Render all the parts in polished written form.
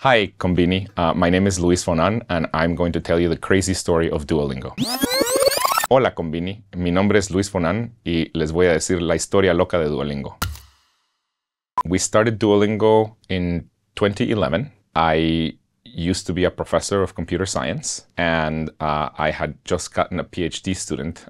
Hi, Konbini. My name is Luis Fonan, and I'm going to tell you the crazy story of Duolingo. Hola, Konbini. Mi nombre es Luis Fonan, y les voy a decir la historia loca de Duolingo. We started Duolingo in 2011. I used to be a professor of computer science, and I had just gotten a PhD student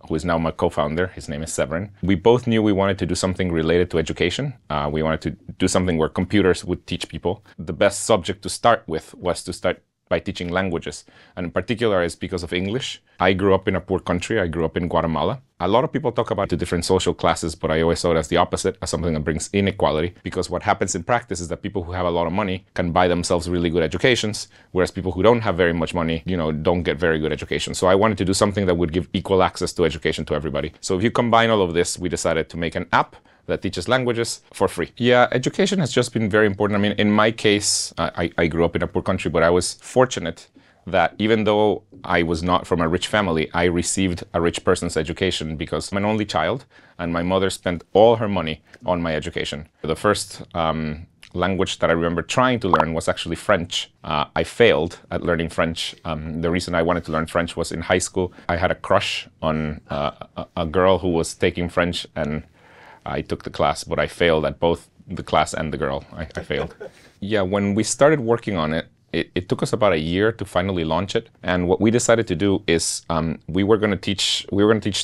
who is now my co-founder. His name is Severin. We both knew we wanted to do something related to education. We wanted to do something where computers would teach people. The best subject to start with was to start by teaching languages, and in particular is because of English. I grew up in a poor country. I grew up in Guatemala. A lot of people talk about the different social classes, but I always saw it as the opposite, as something that brings inequality, because what happens in practice is that people who have a lot of money can buy themselves really good educations, whereas people who don't have very much money, don't get very good education. So I wanted to do something that would give equal access to education to everybody. So if you combine all of this, we decided to make an app that teaches languages for free. Yeah, education has just been very important. I mean, in my case, I grew up in a poor country, but I was fortunate that even though I was not from a rich family, I received a rich person's education because I'm an only child, and my mother spent all her money on my education. The first language that I remember trying to learn was actually French. I failed at learning French. The reason I wanted to learn French was in high school, I had a crush on a girl who was taking French, and I took the class, but I failed at both the class and the girl. I failed. Yeah, when we started working on it, it took us about a year to finally launch it. And what we decided to do is we were going to teach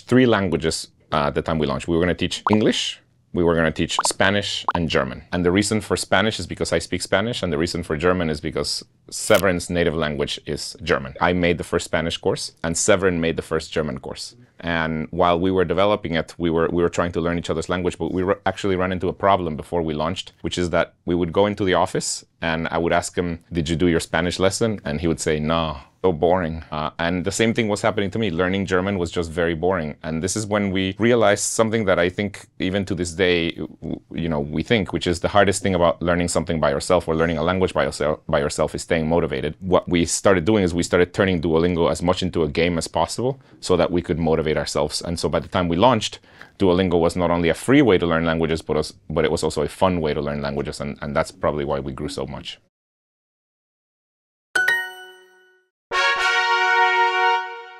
3 languages at the time we launched. We were going to teach English, we were going to teach Spanish and German. And the reason for Spanish is because I speak Spanish, and the reason for German is because Severin's native language is German. I made the first Spanish course, and Severin made the first German course. And while we were developing it, we were trying to learn each other's language, but we actually ran into a problem before we launched, which is that we would go into the office and I would ask him, "Did you do your Spanish lesson?" And he would say, "No, so boring." And the same thing was happening to me. Learning German was just very boring. And this is when we realized something that I think even to this day, we think, which is the hardest thing about learning something by yourself or learning a language by yourself is staying motivated. What we started doing is we started turning Duolingo as much into a game as possible so that we could motivate ourselves. And so by the time we launched, Duolingo was not only a free way to learn languages, but it was also a fun way to learn languages. And that's probably why we grew so much.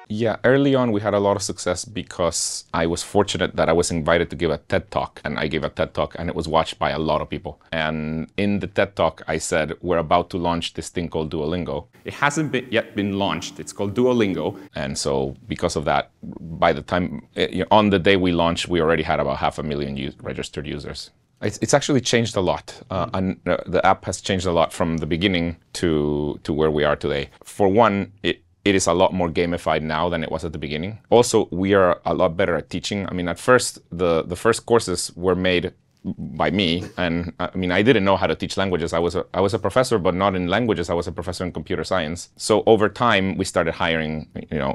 Yeah, early on we had a lot of success because I was fortunate that I was invited to give a TED Talk, and I gave a TED Talk and it was watched by a lot of people. And in the TED Talk I said, we're about to launch this thing called Duolingo. It hasn't yet been launched. It's called Duolingo. And so because of that, by the time, on the day we launched, we already had about 500,000 registered users. It's actually changed a lot. And the app has changed a lot from the beginning to where we are today. For one, it is a lot more gamified now than it was at the beginning. Also, we are a lot better at teaching. I mean, at first, the first courses were made by me, and I mean, I didn't know how to teach languages. I was a professor, but not in languages. I was a professor in computer science. So over time, we started hiring,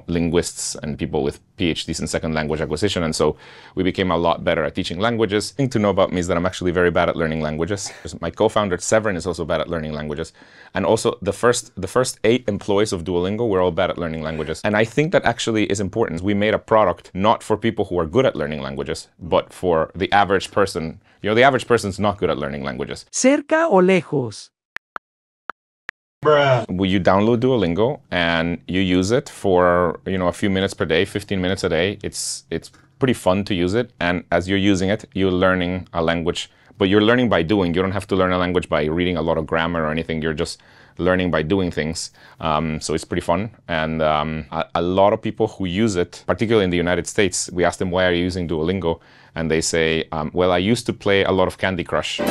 linguists and people with PhDs in second language acquisition, and so we became a lot better at teaching languages. The thing to know about me is that I'm actually very bad at learning languages. My co-founder Severin is also bad at learning languages, and also the first 8 employees of Duolingo were all bad at learning languages. And I think that actually is important. We made a product not for people who are good at learning languages, but for the average person. The average person's not good at learning languages. ¿Cerca o lejos? Bruh. You download Duolingo and you use it for, a few minutes per day, 15 minutes a day. It's pretty fun to use it. And as you're using it, you're learning a language, but you're learning by doing. You don't have to learn a language by reading a lot of grammar or anything. You're just learning by doing things. So it's pretty fun. And a lot of people who use it, particularly in the United States, we ask them, why are you using Duolingo? And they say, well, I used to play a lot of Candy Crush. And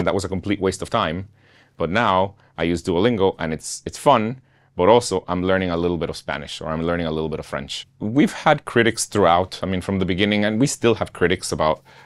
that was a complete waste of time. But now I use Duolingo and it's fun, but also I'm learning a little bit of Spanish, or I'm learning a little bit of French. We've had critics throughout, from the beginning, and we still have critics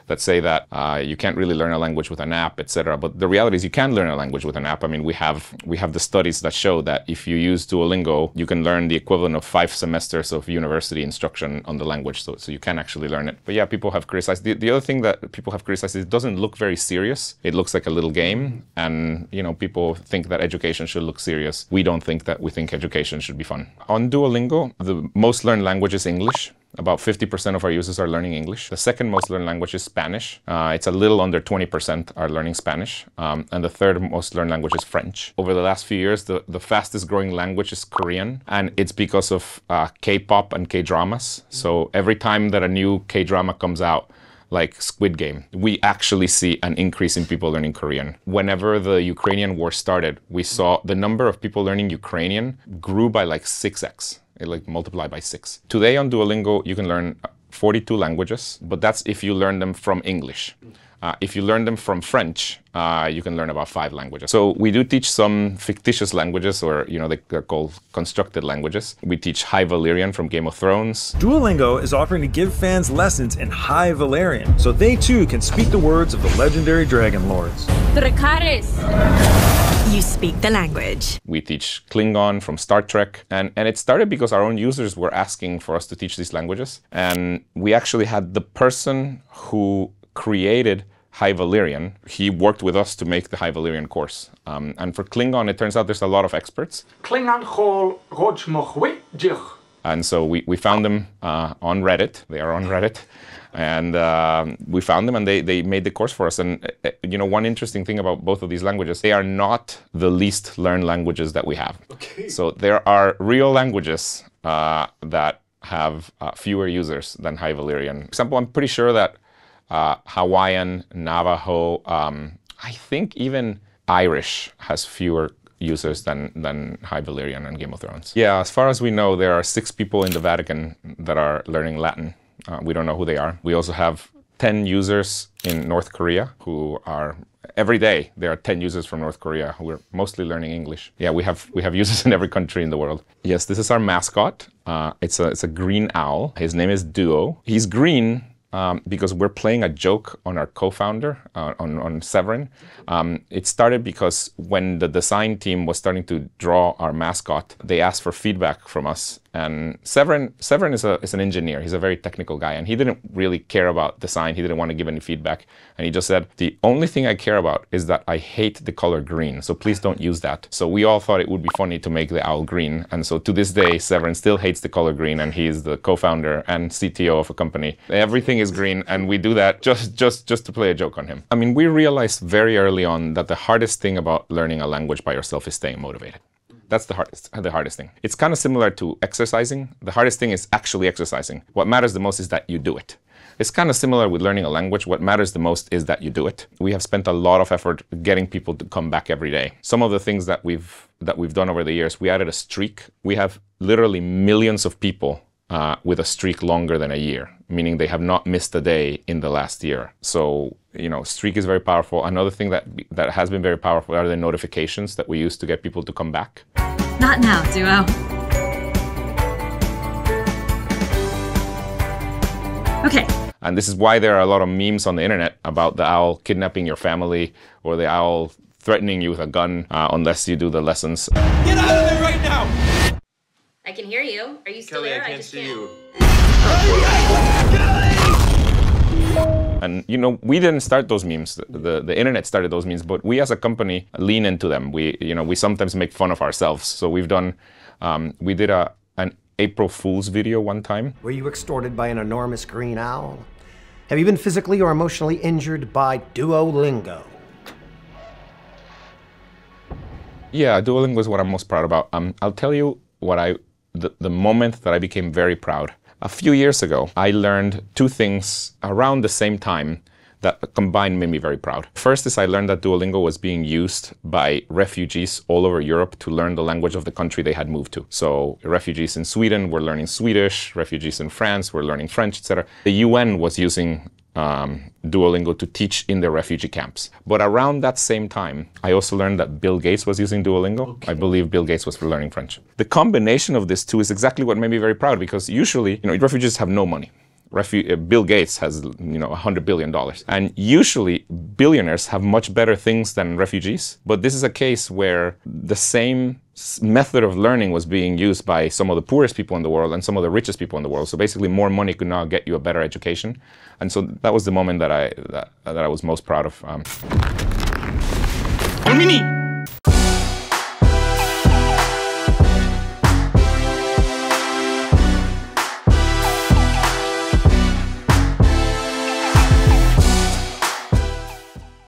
that say that you can't really learn a language with an app, etc. But the reality is you can learn a language with an app. We have the studies that show that if you use Duolingo, you can learn the equivalent of 5 semesters of university instruction on the language. So you can actually learn it. But yeah, people have criticized. The other thing that people have criticized is it doesn't look very serious. It looks like a little game, and people think that education should look serious. We don't think that. We think think education should be fun. On Duolingo, the most learned language is English. About 50% of our users are learning English. The second most learned language is Spanish. It's a little under 20% are learning Spanish. And the third most learned language is French. Over the last few years, the fastest growing language is Korean. And it's because of K-pop and K-dramas. So every time that a new K-drama comes out, like Squid Game, we actually see an increase in people learning Korean. Whenever the Ukrainian war started, we saw the number of people learning Ukrainian grew by like 6x. It like multiplied by 6. Today on Duolingo, you can learn 42 languages, but that's if you learn them from English. If you learn them from French, you can learn about 5 languages. So we do teach some fictitious languages, or they're called constructed languages. We teach High Valyrian from Game of Thrones. Duolingo is offering to give fans lessons in High Valyrian, so they too can speak the words of the legendary dragon lords. You speak the language. We teach Klingon from Star Trek, and it started because our own users were asking for us to teach these languages, and we actually had the person who created High Valyrian. He worked with us to make the High Valyrian course. And for Klingon, it turns out there's a lot of experts. And so we found them on Reddit. They are on Reddit. And we found them, and they made the course for us. And one interesting thing about both of these languages, they are not the least learned languages that we have. Okay. So there are real languages that have fewer users than High Valyrian. For example, I'm pretty sure that Hawaiian, Navajo, I think even Irish has fewer users than High Valyrian and Game of Thrones. Yeah, as far as we know, there are 6 people in the Vatican that are learning Latin. We don't know who they are. We also have 10 users in North Korea who are, every day there are 10 users from North Korea who are mostly learning English. Yeah, we have users in every country in the world. Yes, this is our mascot. It's a green owl. His name is Duo. He's green because we're playing a joke on our co-founder, on Severin. It started because when the design team was starting to draw our mascot, they asked for feedback from us. And Severin is an engineer. He's a very technical guy, and he didn't really care about design. He didn't want to give any feedback. And he just said, the only thing I care about is that I hate the color green, so please don't use that. So we all thought it would be funny to make the owl green. And so to this day, Severin still hates the color green, and he's the co-founder and CTO of a company. Everything is green, and we do that just to play a joke on him. I mean, we realized very early on that the hardest thing about learning a language by yourself is staying motivated. That's the hardest thing. It's kind of similar to exercising. The hardest thing is actually exercising. What matters the most is that you do it. It's kind of similar with learning a language. What matters the most is that you do it. We have spent a lot of effort getting people to come back every day. Some of the things that we've done over the years, we added a streak. We have literally millions of people with a streak longer than a year, meaning they have not missed a day in the last year. So, streak is very powerful. Another thing that has been very powerful are the notifications that we use to get people to come back. Not now, Duo. Okay. And this is why there are a lot of memes on the internet about the owl kidnapping your family or the owl threatening you with a gun unless you do the lessons. Get out of there right now! I can hear you. Are you still Kelly, there? I can't see you. And we didn't start those memes. The internet started those memes, but we as a company lean into them. We sometimes make fun of ourselves. So we've done, we did an April Fool's video one time. Were you extorted by an enormous green owl? Have you been physically or emotionally injured by Duolingo? Yeah, Duolingo is what I'm most proud about. I'll tell you what the moment that I became very proud. A few years ago, I learned 2 things around the same time that combined made me very proud. First is I learned that Duolingo was being used by refugees all over Europe to learn the language of the country they had moved to. So refugees in Sweden were learning Swedish, refugees in France were learning French, etc. The UN was using Duolingo to teach in their refugee camps. But around that same time, I also learned that Bill Gates was using Duolingo. Okay. I believe Bill Gates was for learning French. The combination of these two is exactly what made me very proud, because usually, refugees have no money. Bill Gates has, $100 billion. And usually billionaires have much better things than refugees. But this is a case where the same method of learning was being used by some of the poorest people in the world and some of the richest people in the world. So basically more money could now get you a better education. And so that was the moment that I was most proud of. Konbini!